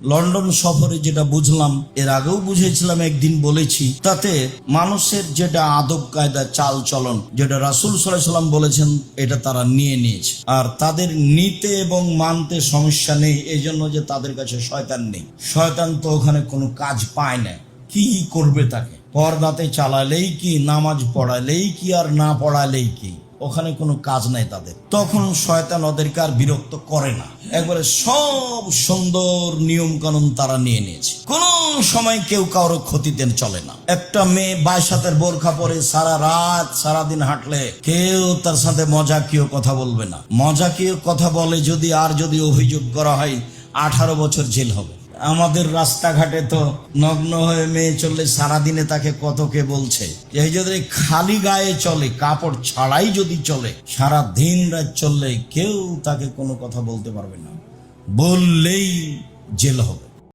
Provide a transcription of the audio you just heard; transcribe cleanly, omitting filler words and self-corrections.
London সফরে যেটা বুঝলাম, এর আগেও বুঝেছিলাম, একদিন বলেছি, তাতে মানুষের যেটা আদব কায়দা চাল চলন, যেটা রাসূল সাল্লাল্লাহু আলাইহি ওয়াসাল্লাম বলেছেন, এটা তারা নিয়ে নিয়েছে। আর তাদের নিতে এবং মানতে সমস্যা নেই, এই জন্য যে তাদের কাছে শয়তান নেই। শয়তান তো ওখানে কোনো কাজ পায় না, কি করবে তাকে? পর্দাতে চালালেই কি, নামাজ পড়ালেই কি, আর না পড়ালেই কি, ওখানে কোনো কাজ নাই তাদের। তখন শয়তান ওদেরকে আর বিরক্ত করে না, একবারে সব সুন্দর নিয়ম কানুন তারা নিয়ে নিয়েছে। কোন সময় কেউ কারো ক্ষতিতে চলে না। একটা মেয়ে 22 হাতের বোরখা পরে সারা রাত সারাদিন হাঁটলে কেউ তার সাথে মজাকীয় কথা বলবে না। মজাকীয় কথা বলে যদি, আর যদি অভিযোগ করা হয়, 18 বছর জেল হবে। আমাদের রাস্তাঘাটে তো নগ্ন হয়ে মেয়ে চললে সারাদিনে তাকে কত কে বলছে। এই যদি খালি গায়ে চলে, কাপড় ছাড়াই যদি চলে, সারা দিন রাত চললে কেউ তাকে কোনো কথা বলতে পারবে না, বললেই জেল হবে।